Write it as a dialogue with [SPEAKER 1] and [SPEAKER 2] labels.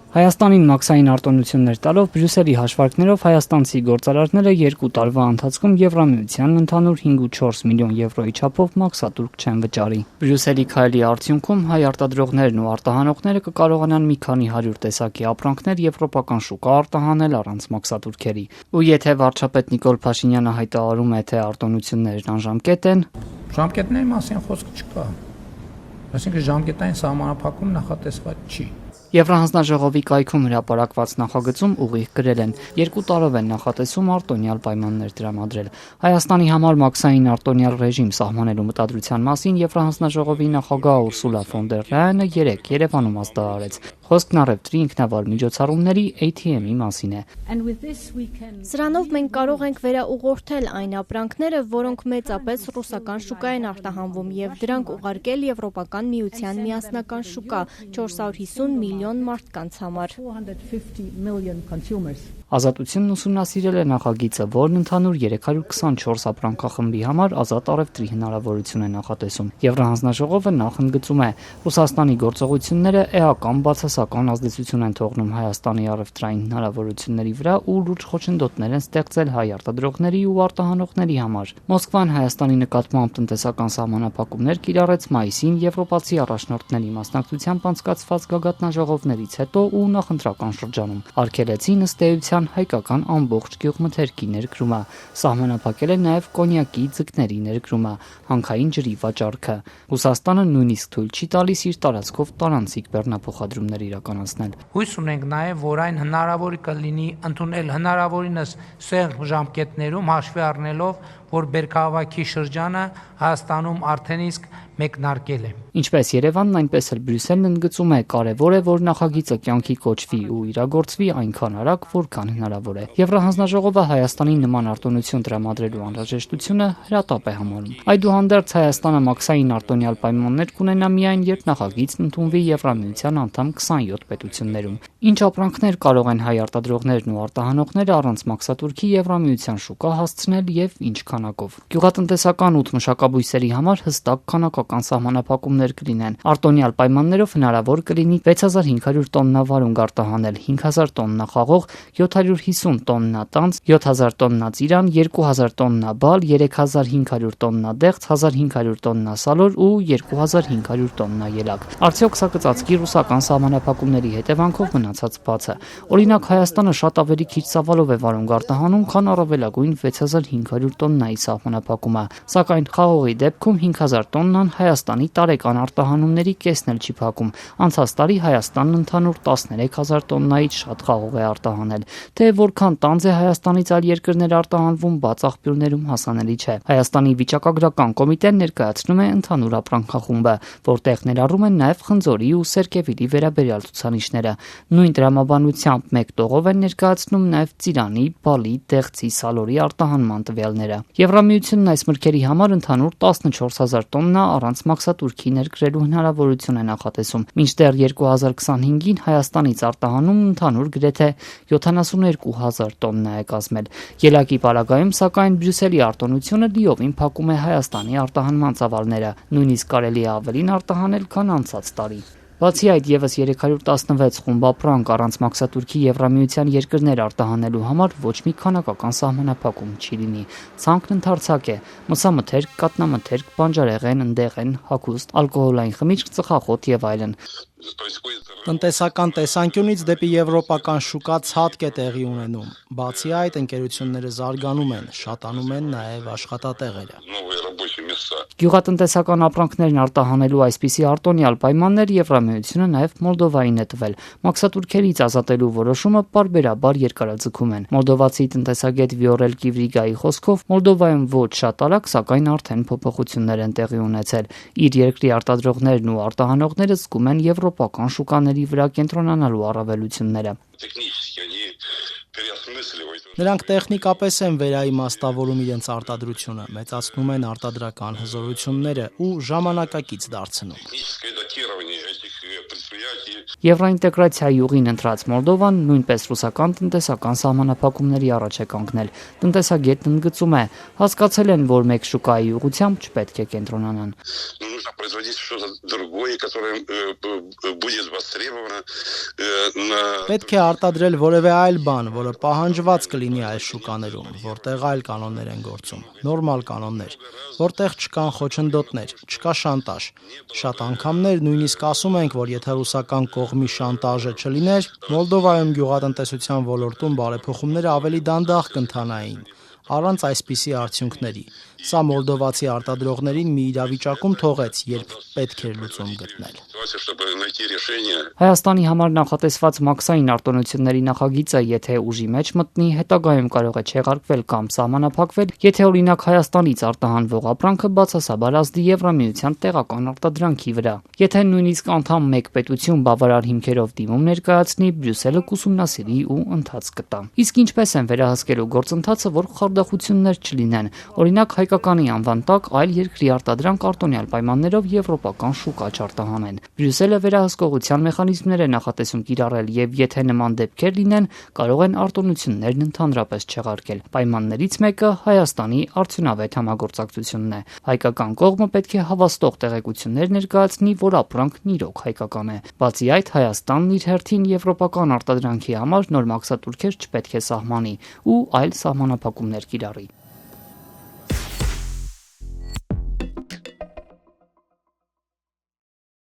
[SPEAKER 1] Հայաստանին մաքսային արտոնություններ տալով Բրյուսելի հաշվարկներով հայաստանցի գործարարները 2 տարվա ընթացքում Եվրամիության ընդհանուր 5.4 միլիոն եվրոյի չափով մաքսատուրք չեն վճարի։ Բրյուսելի քայլի արդյունքում հայ արտադրողներն ու արտահանողները կկարողանան մի քանի 100 տեսակի ապրանքներ եվրոպական շուկա արտահանել առանց մաքսատուրքերի։ Ու եթե վարչապետ Նիկոլ Փաշինյանը հայտարարում է, թե արտոնություններն անժամկետ են,
[SPEAKER 2] ժամկետների մասին խոսք չկա։ Այսինքն ժամկետային սահմանափակում նախատեսված չի։
[SPEAKER 1] Եվրահանձնաժողովի կայքում հրապարակված նախագծում ուղիղ գրել են 2 տարով են նախատեսում արտոնյալ պայմաններ տրամադրել։ Հայաստանի համար մաքսային արտոնյալ ռեժիմ սահմանելու մտադրության մասին Եվրահանձնաժողովի նախագահ Ուրսուլա ֆոն դեր Լայենը Երևանում հայտարարեց։ Խոսքն առևտրի ինքնավար միջոցառումների ATM-ի մասին է։
[SPEAKER 3] Սրանով մենք կարող ենք վերաուղղորդել այն ապրանքները, որոնք մեծապես ռուսական շուկա են արտահանվում եւ դրանք ուղարկել Եվրոպական միության միասնական շուկա 450 միլիոն մարդկանց համար։
[SPEAKER 1] Ազատությունն ուսումնասիրել է նախագիծը, որն ընդհանուր 324 ապրանքախմբի համար ազատ առևտրի հնարավորություն է նախատեսում։ Եվրահանձնաժողովը նախընկծում է Ռուսաստանի գործողությունները էական բացասական ազդեցություն են թողնում Հայաստանի առևտրային հնարավորությունների վրա ու լուրջ խոչընդոտներ են ստեղծել հայ արտադրողների ու արտահանողների համար։ Մոսկվան Հայաստանի նկատմամբ տնտեսական սահմանափակումներ կիրառեց մայիսին եվրոպացի առաջնորդների մասնակցությամբ անցկացված գագաթնաժողովներից հետո ու նախընտրական շրջանում։ Արգելեցին ըստ էության հայկական ամբողջ գյուղմթերքի ներկրումը, սահմանափակել է նաև կոնյակի ձկների ներկրումը, հանքային ջրի վաճառքը։ Ռուսաստանը նույնիսկ թույլ չի տալիս իր տարածքով տարանցիկ բեռնափոխադրումներ իրականացնել։
[SPEAKER 2] Հույս ունենք նաև, որ այն հնարավոր կլինի ընդունել հնարավորինս սեղմ ժամկետներում հաշվի առնելով, որ բերքահավաքի շրջանը Հայաստանում արդեն իսկ մեկնարկել է։
[SPEAKER 1] Ինչպես Երևանն, այնպես էլ Բրյուսելն ընդգծում է, կարևոր է, որ նախագիծը կյանքի կոչվի ու իրագործվի այնքան արագ, որքան հնարավոր է։ Եվրահանձնաժողովը Հայաստանին նման արտոնություն տրամադրելու անհրաժեշտությունը հրատապ է համարում։ Այդուհանդերձ Հայաստանը մաքսային արտոնյալ պայմաններ կունենա միայն, երբ նախագիծն ընդունվի Եվրամիության անդամ 27 պետություններում։ Ինչ ապրանքներ կարող են հայ արտադրողներն ու արտահանողները առանց մաքսատուրքի Եվրամիության շուկա հասցնել եւ ինչ քանակով։ Գյուղատնտեսական ու մշակաբույսերի համար հստակ քանակական սահմանափակումներ կլինեն։ Արտոնյալ պայմաններով հնարավոր կլինի 6500 տոննա վարունգ արտահանել, 5000 տոննա խաղող, 750 տոննա տանձ, 7000 տոննա ծիրան, 2000 տոննա բալ, 3500 տոննա դեղց, 1500 տոննա սալոր ու 2500 տոննա ելակ։ Արդյոք սա կծածկի ռուսական սահմանափակումների հետևանքով մնացած բացը։ Օրինակ Հայաստանը շատ ավելի քիչ ծավալով է վարունգ արտահանում, քան առավելագույն 6500 տոննայի սահմանափակումը, սակայն խաղողի դեպքում 5000 տոննան Հայաստանի տարեկան արտահանումների կեսն էլ չի փակում։ Անցած տարի Հայաստանն ընդհանուր 13000 տոննայից շատ խաղող է արտահանել։ Թե որքան տանձ է Հայաստանից այլ երկրներ արտահանվում, բաց աղբյուրներում հասանելի չէ։ Հայաստանի վիճակագրական կոմիտեն ներկայացնում է ընդհանուր ապրանքախումբը, որտեղ ներառում են նաև խնձորի ու սերկևիլի վերաբերյալ ցուցանիշները։ Նույն տրամաբանությամբ մեկ տողով են ներկայացնում նաև ծիրանի, բալի, դեղցի, սալորի արտահանման տվյալները։ Եվրամիությունն այս մրգերի համար ընդհանուր 14000 տոննա առանց մաքսատուրքի ներկրելու հնարավորություն է նախատեսում։ Մինչդեռ 2025-ին Հայաստանից արտահանումն ընդհանուր գրեթե 72000 տոննա է կազմել։ Ելակի պարագայում, սակայն Բրյուսելի արտոնությունը լիովին փակում է Հայաստանի արտահանման ծավալները, նույնիսկ կարելի է ավելին արտահանել, քան անցած տարի։ Բացի այդ, եւս 316 խումբ ապրանք առանց մաքսատուրքի Եվրամիության երկրներ արտահանելու համար ոչ մի քանակական սահմանափակում չի լինի։ Ցանկն ընդարձակ է՝ մսամթերք, կատնամթերք, բանջարեղեն, ընդեղեն, հագուստ, ալկոհոլային խմիչք, ծխախոտ եւ այլն։
[SPEAKER 4] Տնտեսական տեսանկյունից դեպի եվրոպական շուկա ցածկ է տեղի ունենում։ Բացի այդ, ընկերությունները զարգանում են, շատանում են նաև աշխատատեղերը։
[SPEAKER 1] Գյուղատնտեսական ապրանքներն արտահանելու այսպիսի արտոնյալ պայմաններ Եվրամիությունը նաև Մոլդովային է տվել։ Մաքսատուրքերից ազատելու որոշումը պարբերաբար երկարաձգում են։ Մոլդովացի տնտեսագետ Վիորել Կիվրիգայի խոսքով Մոլդովայում ոչ շատ արագ, սակայն արդեն փոփոխություններ են տեղի ունեցել։ Իր երկրի արտադրողներն ու արտահանողները զգում են եվրոպական շուկաների վրա կենտրոնանալու առավելությունները։
[SPEAKER 4] Նրանք տեխնիկապես են վերաիմաստավորում իրենց արտադրությունը, մեծացնում են արտադրական հզորությունները ու ժամանակակից դարձնում։
[SPEAKER 1] Եվրոինտեգրացիայի ուղին ընտրած Մոլդովան նույնպես ռուսական տնտեսական սահմանափակումների առաջ է կանգնել։ Տնտեսագետն ընդգծում է, հասկացել են, որ մեկ շուկայի ուղղությամբ չպետք է կենտրոնանան։
[SPEAKER 4] Պետք է արտադրել որևէ այլ բան, որը պահանջված կլինի այս շուկաներում, որտեղ այլ կանոններ են գործում, նորմալ կանոններ, որտեղ չկան խոչընդոտներ, չկա շանտաժ։ Շատ անգամներ նույնիսկ ասում ենք, որ եթե ռուսական կողմի շանտաժը չլիներ, Մոլդովայում գյուղատնտեսության ոլորտում բարեփոխումները ավելի դանդաղ կընթանային, առանց այսպիսի արդյունքների։ Սա մոլդովացի արտադրողներին մի իրավիճակում թողեց, երբ պետք էր լուծում գտնել։
[SPEAKER 1] Հայաստանի համար նախատեսված մաքսային արտոնությունների նախագիծը, եթե ուժի մեջ մտնի, հետագայում կարող է չեղարկվել կամ սահմանափակվել, եթե օրինակ Հայաստանից արտահանվող ապրանքը բացասաբար ազդի Եվրամիության տեղական արտադրանքի վրա։ Եթե նույնիսկ անդամ մեկ պետություն բավարար հիմքերով դիմում ներկայացնի, Բրյուսելը կուսումնասիրի ու ընթաց կտա։ Իսկ ինչպես են վերահսկելու գործընթացը, որ խարդախություններ չլինեն, օրինակ հայկականի անվան տակ այլ երկրի արտադրանք արտոնյալ պայմաններով եվրոպական շուկա չարտահանեն։ Բրյուսելը վերահսկողության մեխանիզմներ է նախատեսում կիրառել եւ եթե նման դեպքեր լինեն, կարող են արտոնություններն ընդհանրապես չեղարկել։ Պայմաններից մեկը Հայաստանի արդյունավետ համագործակցությունն է։ Հայկական կողմը պետք է հավաստող տեղեկություններ ներկայացնի, որ ապրանքն իրոք հայկական է։ Բացի այդ, Հայաստանն իր հերթին եվրոպական արտադրանքի համար նոր մաքսատուրքեր չպետք է սահմանի ու այլ սահմանափակումներ կիրառի։